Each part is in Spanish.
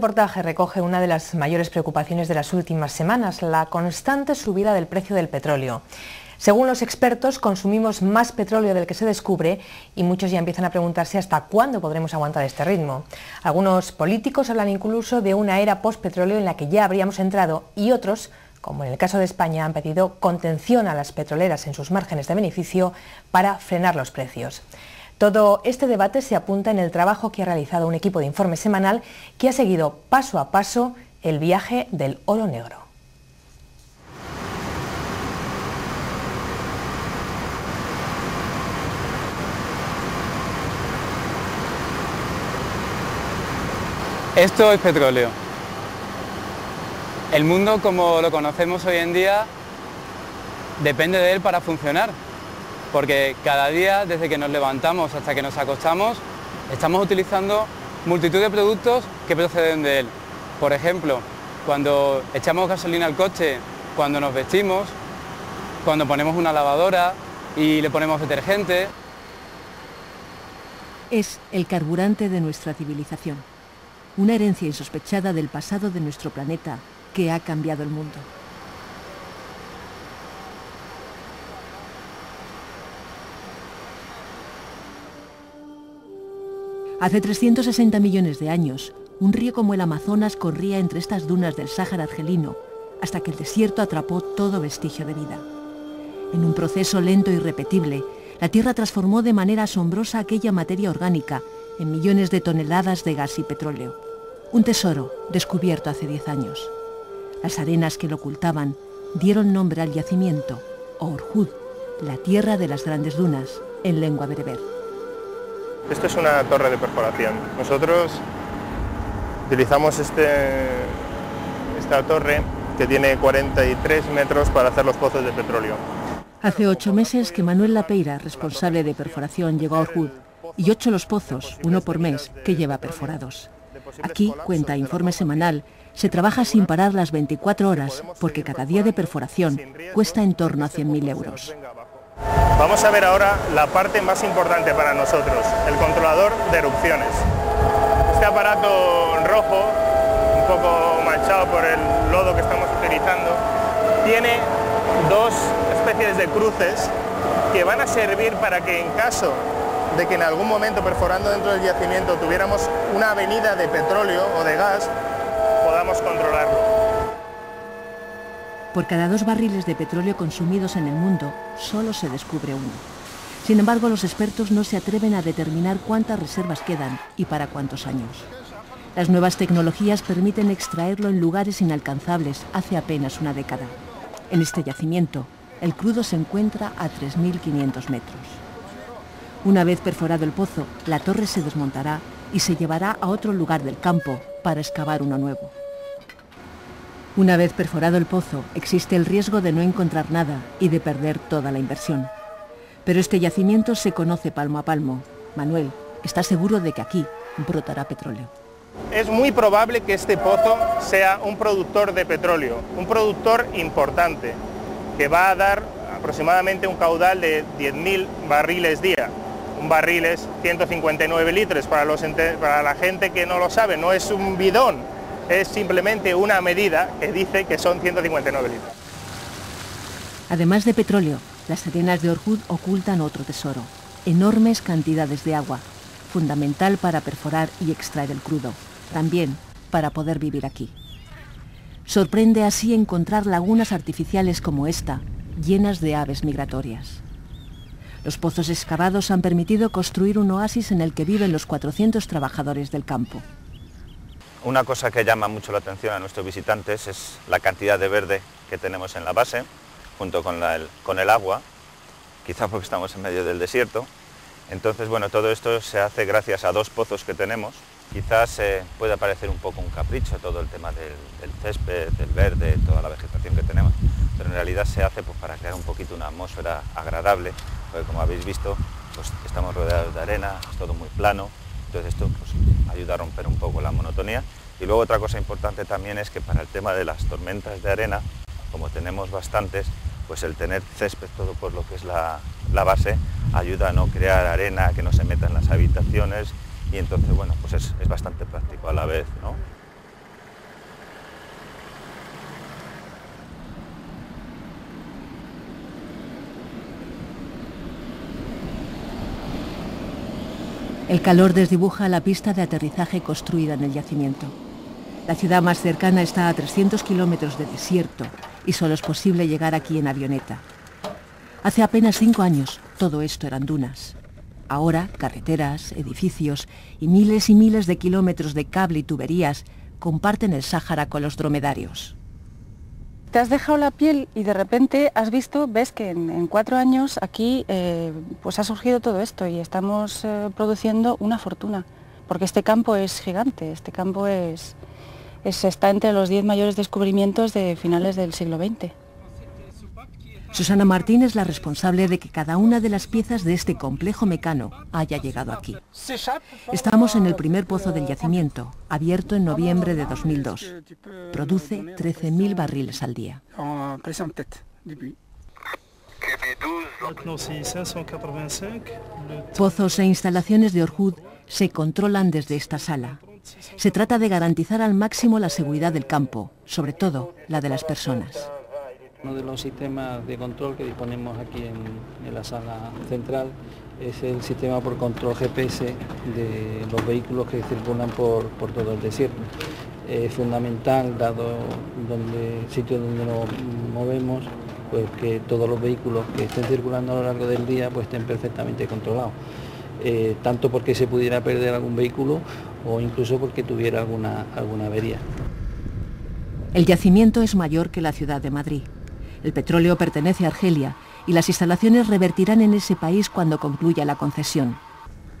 reportaje recoge una de las mayores preocupaciones de las últimas semanas, la constante subida del precio del petróleo. Según los expertos, consumimos más petróleo del que se descubre y muchos ya empiezan a preguntarse hasta cuándo podremos aguantar este ritmo. Algunos políticos hablan incluso de una era postpetróleo en la que ya habríamos entrado y otros, como en el caso de España, han pedido contención a las petroleras en sus márgenes de beneficio para frenar los precios. Todo este debate se apunta en el trabajo que ha realizado un equipo de informe semanal que ha seguido paso a paso el viaje del oro negro. Esto es petróleo. El mundo como lo conocemos hoy en día depende de él para funcionar, porque cada día, desde que nos levantamos hasta que nos acostamos, estamos utilizando multitud de productos que proceden de él. Por ejemplo, cuando echamos gasolina al coche, cuando nos vestimos, cuando ponemos una lavadora y le ponemos detergente. Es el carburante de nuestra civilización. Una herencia insospechada del pasado de nuestro planeta que ha cambiado el mundo. Hace 360 millones de años, un río como el Amazonas corría entre estas dunas del Sáhara argelino hasta que el desierto atrapó todo vestigio de vida. En un proceso lento y repetible, la Tierra transformó de manera asombrosa aquella materia orgánica en millones de toneladas de gas y petróleo. Un tesoro descubierto hace 10 años. Las arenas que lo ocultaban dieron nombre al yacimiento, Orhud, la tierra de las grandes dunas, en lengua bereber. Esto es una torre de perforación. Nosotros utilizamos esta torre que tiene 43 metros para hacer los pozos de petróleo. Hace 8 meses que Manuel Lapeira, responsable de perforación, llegó a Orhud, y 8 los pozos, uno por mes, que lleva perforados. Aquí, cuenta Informe Semanal, se trabaja sin parar las 24 horas porque cada día de perforación cuesta en torno a 100.000 euros. Vamos a ver ahora la parte más importante para nosotros, el controlador de erupciones. Este aparato rojo, un poco manchado por el lodo que estamos utilizando, tiene dos especies de cruces que van a servir para que en caso de que en algún momento perforando dentro del yacimiento tuviéramos una avenida de petróleo o de gas, podamos controlarlo. Por cada 2 barriles de petróleo consumidos en el mundo, solo se descubre uno. Sin embargo, los expertos no se atreven a determinar cuántas reservas quedan y para cuántos años. Las nuevas tecnologías permiten extraerlo en lugares inalcanzables hace apenas una década. En este yacimiento, el crudo se encuentra a 3.500 metros. Una vez perforado el pozo, la torre se desmontará y se llevará a otro lugar del campo para excavar uno nuevo. Una vez perforado el pozo, existe el riesgo de no encontrar nada y de perder toda la inversión. Pero este yacimiento se conoce palmo a palmo. Manuel está seguro de que aquí brotará petróleo. Es muy probable que este pozo sea un productor de petróleo, un productor importante, que va a dar aproximadamente un caudal de 10.000 barriles día. Un barril es 159 litros, para la gente que no lo sabe, no es un bidón, es simplemente una medida que dice que son 159 litros. Además de petróleo, las arenas de Orhud ocultan otro tesoro, enormes cantidades de agua, fundamental para perforar y extraer el crudo, también para poder vivir aquí. Sorprende así encontrar lagunas artificiales como esta, llenas de aves migratorias. Los pozos excavados han permitido construir un oasis en el que viven los 400 trabajadores del campo. Una cosa que llama mucho la atención a nuestros visitantes es la cantidad de verde que tenemos en la base, junto con el agua, quizá porque estamos en medio del desierto. Entonces, bueno, todo esto se hace gracias a 2 pozos que tenemos. Quizás pueda parecer un poco un capricho todo el tema del césped, del verde, toda la vegetación que tenemos, pero en realidad se hace pues, para crear un poquito una atmósfera agradable, porque como habéis visto, pues, estamos rodeados de arena, es todo muy plano, entonces esto pues, ayuda a romper un poco la monotonía. Y luego otra cosa importante también es que para el tema de las tormentas de arena, como tenemos bastantes, pues el tener césped todo por lo que es la base ayuda a no crear arena, que no se meta en las habitaciones, y entonces bueno, pues es bastante práctico a la vez, ¿no? El calor desdibuja la pista de aterrizaje construida en el yacimiento. La ciudad más cercana está a 300 kilómetros de desierto y solo es posible llegar aquí en avioneta. Hace apenas 5 años todo esto eran dunas. Ahora carreteras, edificios y miles de kilómetros de cable y tuberías comparten el Sáhara con los dromedarios. Te has dejado la piel y de repente ves que en 4 años aquí pues ha surgido todo esto y estamos produciendo una fortuna, porque este campo es gigante, este campo está entre los 10 mayores descubrimientos de finales del siglo XX. Susana Martín es la responsable de que cada una de las piezas de este complejo mecano haya llegado aquí. Estamos en el primer pozo del yacimiento, abierto en noviembre de 2002. Produce 13.000 barriles al día. Pozos e instalaciones de Orhud se controlan desde esta sala. Se trata de garantizar al máximo la seguridad del campo, sobre todo la de las personas. Uno de los sistemas de control que disponemos aquí en la sala central es el sistema por control GPS de los vehículos que circulan por todo el desierto. Es fundamental, dado el sitio donde nos movemos, pues que todos los vehículos que estén circulando a lo largo del día pues estén perfectamente controlados. Tanto porque se pudiera perder algún vehículo o incluso porque tuviera alguna avería. El yacimiento es mayor que la ciudad de Madrid. El petróleo pertenece a Argelia y las instalaciones revertirán en ese país cuando concluya la concesión.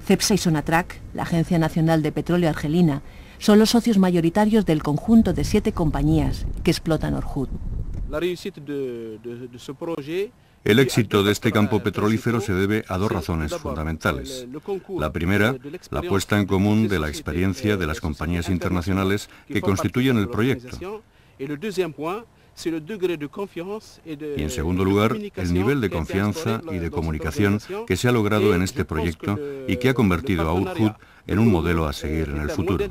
Cepsa y Sonatrach, la Agencia Nacional de Petróleo Argelina, son los socios mayoritarios del conjunto de 7 compañías que explotan Orhud. El éxito de este campo petrolífero se debe a 2 razones fundamentales. La primera, la puesta en común de la experiencia de las compañías internacionales que constituyen el proyecto. Y en segundo lugar, el nivel de confianza y de comunicación que se ha logrado en este proyecto y que ha convertido a Orhud en un modelo a seguir en el futuro.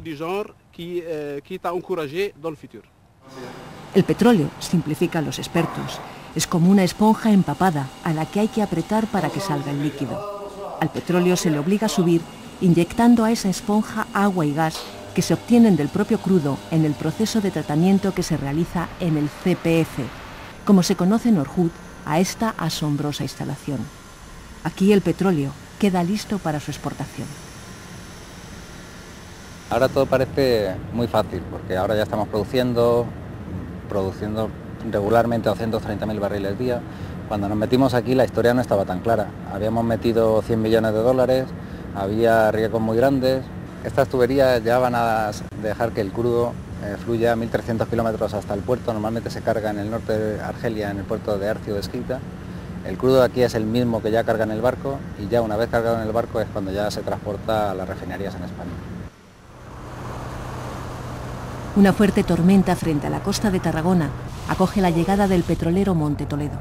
El petróleo, simplifican los expertos, es como una esponja empapada a la que hay que apretar para que salga el líquido. Al petróleo se le obliga a subir inyectando a esa esponja agua y gas que se obtienen del propio crudo en el proceso de tratamiento que se realiza en el CPF, como se conoce en Orhud a esta asombrosa instalación. Aquí el petróleo queda listo para su exportación. Ahora todo parece muy fácil, porque ahora ya estamos produciendo regularmente 230.000 barriles al día. Cuando nos metimos aquí la historia no estaba tan clara. Habíamos metido 100 millones de dólares, había riesgos muy grandes. Estas tuberías ya van a dejar que el crudo fluya 1.300 kilómetros hasta el puerto. Normalmente se carga en el norte de Argelia, en el puerto de Arcio de Skita. El crudo de aquí es el mismo que ya carga en el barco y ya una vez cargado en el barco es cuando ya se transporta a las refinerías en España. Una fuerte tormenta frente a la costa de Tarragona acoge la llegada del petrolero Monte Toledo.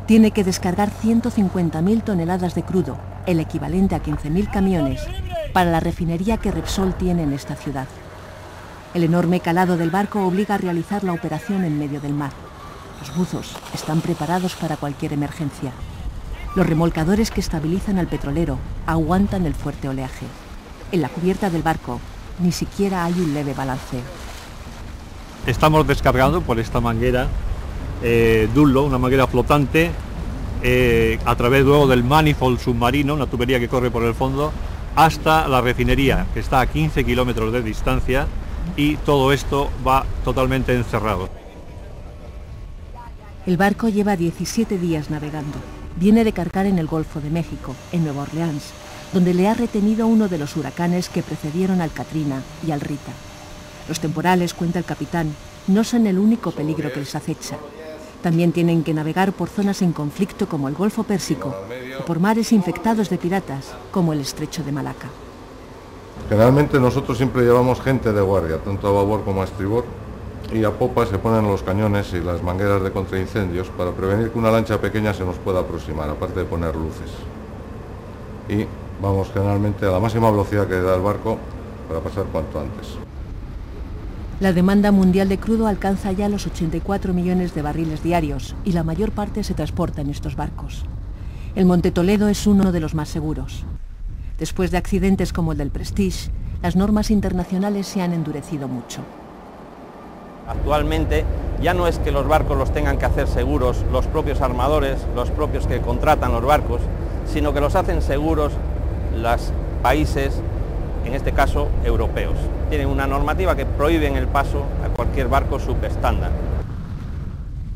Tiene que descargar 150.000 toneladas de crudo, el equivalente a 15.000 camiones, para la refinería que Repsol tiene en esta ciudad. El enorme calado del barco obliga a realizar la operación en medio del mar. Los buzos están preparados para cualquier emergencia. Los remolcadores que estabilizan al petrolero aguantan el fuerte oleaje. En la cubierta del barco ni siquiera hay un leve balanceo. Estamos descargando por esta manguera Dunlop, una manguera flotante, a través luego del manifold submarino, una tubería que corre por el fondo, hasta la refinería, que está a 15 kilómetros de distancia, y todo esto va totalmente encerrado. El barco lleva 17 días navegando. Viene de cargar en el Golfo de México, en Nueva Orleans, donde le ha retenido uno de los huracanes que precedieron al Katrina y al Rita. Los temporales, cuenta el capitán, no son el único peligro que les acecha. También tienen que navegar por zonas en conflicto como el Golfo Pérsico o por mares infectados de piratas como el Estrecho de Malaca. Generalmente nosotros siempre llevamos gente de guardia, tanto a babor como a estribor, y a popa se ponen los cañones y las mangueras de contraincendios para prevenir que una lancha pequeña se nos pueda aproximar, aparte de poner luces. Y vamos generalmente a la máxima velocidad que da el barco para pasar cuanto antes. La demanda mundial de crudo alcanza ya los 84 millones de barriles diarios y la mayor parte se transporta en estos barcos. El Monte Toledo es uno de los más seguros. Después de accidentes como el del Prestige, las normas internacionales se han endurecido mucho. Actualmente ya no es que los barcos los tengan que hacer seguros los propios armadores, los propios que contratan los barcos, sino que los hacen seguros los países, en este caso europeos. Tienen una normativa que prohíbe el paso a cualquier barco subestándar.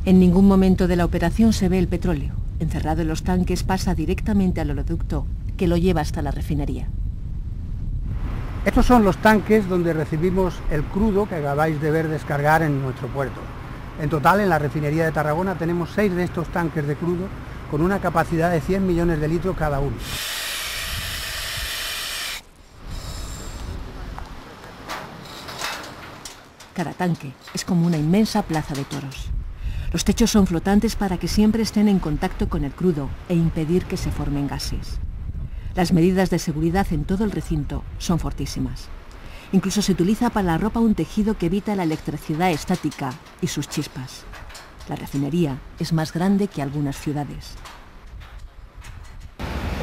En ningún momento de la operación se ve el petróleo. Encerrado en los tanques pasa directamente al oleoducto que lo lleva hasta la refinería. Estos son los tanques donde recibimos el crudo que acabáis de ver descargar en nuestro puerto. En total, en la refinería de Tarragona tenemos 6 de estos tanques de crudo con una capacidad de 100 millones de litros cada uno. Cada tanque es como una inmensa plaza de toros. Los techos son flotantes para que siempre estén en contacto con el crudo e impedir que se formen gases. Las medidas de seguridad en todo el recinto son fortísimas. Incluso se utiliza para la ropa un tejido que evita la electricidad estática y sus chispas. La refinería es más grande que algunas ciudades.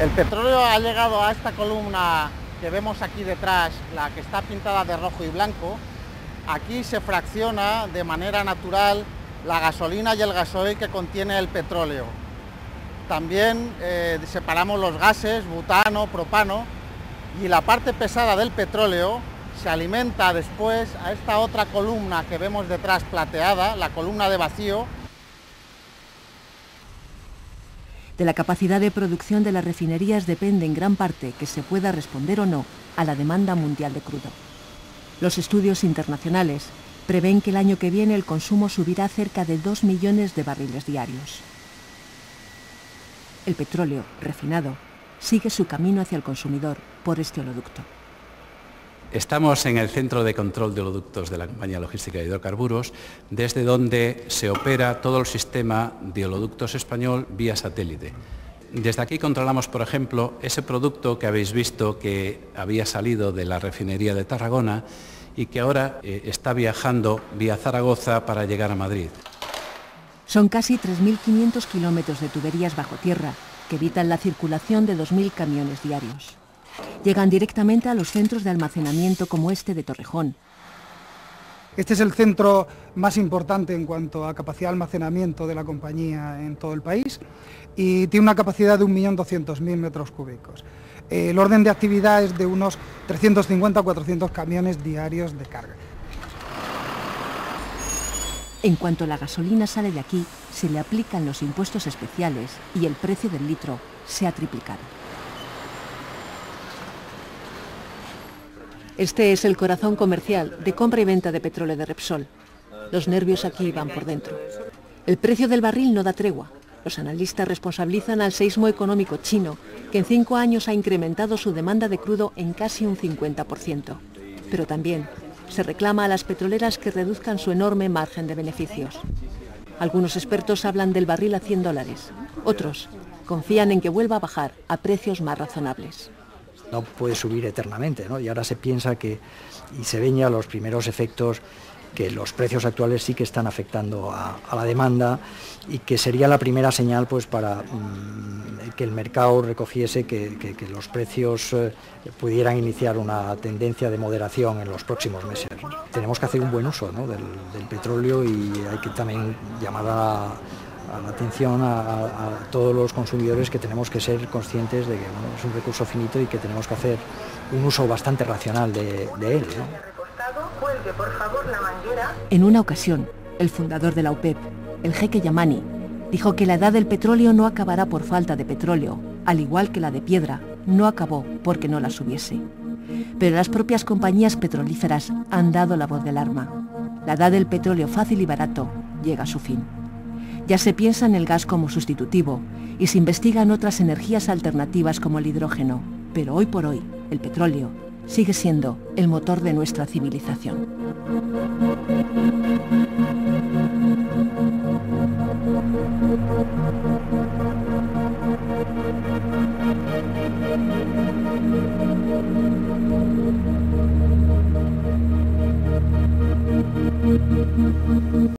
El petróleo ha llegado a esta columna que vemos aquí detrás, la que está pintada de rojo y blanco. Aquí se fracciona de manera natural la gasolina y el gasoil que contiene el petróleo. También separamos los gases, butano, propano, y la parte pesada del petróleo se alimenta después a esta otra columna que vemos detrás plateada, la columna de vacío. De la capacidad de producción de las refinerías depende en gran parte que se pueda responder o no a la demanda mundial de crudo. Los estudios internacionales prevén que el año que viene el consumo subirá cerca de 2 millones de barriles diarios. El petróleo refinado sigue su camino hacia el consumidor por este oleoducto. Estamos en el centro de control de oleoductos de la Compañía Logística de Hidrocarburos, desde donde se opera todo el sistema de oleoductos español vía satélite. Desde aquí controlamos, por ejemplo, ese producto que habéis visto que había salido de la refinería de Tarragona y que ahora está viajando vía Zaragoza para llegar a Madrid. Son casi 3.500 kilómetros de tuberías bajo tierra que evitan la circulación de 2.000 camiones diarios. Llegan directamente a los centros de almacenamiento como este de Torrejón. Este es el centro más importante en cuanto a capacidad de almacenamiento de la compañía en todo el país y tiene una capacidad de 1.200.000 metros cúbicos. El orden de actividad es de unos 350 o 400 camiones diarios de carga. En cuanto la gasolina sale de aquí, se le aplican los impuestos especiales y el precio del litro se ha triplicado. Este es el corazón comercial de compra y venta de petróleo de Repsol. Los nervios aquí van por dentro. El precio del barril no da tregua. Los analistas responsabilizan al seísmo económico chino, que en 5 años ha incrementado su demanda de crudo en casi un 50%. Pero también se reclama a las petroleras que reduzcan su enorme margen de beneficios. Algunos expertos hablan del barril a $100. Otros confían en que vuelva a bajar a precios más razonables. No puede subir eternamente, ¿no? Y ahora se piensa que, y se ven ya los primeros efectos, que los precios actuales sí que están afectando a la demanda y que sería la primera señal pues para que el mercado recogiese que los precios pudieran iniciar una tendencia de moderación en los próximos meses. Tenemos que hacer un buen uso, ¿no?, del petróleo y hay que también llamar a la atención a todos los consumidores que tenemos que ser conscientes de que es un recurso finito y que tenemos que hacer un uso bastante racional de él, ¿no? En una ocasión, el fundador de la OPEP, el jeque Yamani, dijo que la edad del petróleo no acabará por falta de petróleo, al igual que la de piedra no acabó porque no las hubiese. Pero las propias compañías petrolíferas han dado la voz de alarma. La edad del petróleo fácil y barato llega a su fin. Ya se piensa en el gas como sustitutivo y se investigan otras energías alternativas como el hidrógeno, pero hoy por hoy el petróleo sigue siendo el motor de nuestra civilización.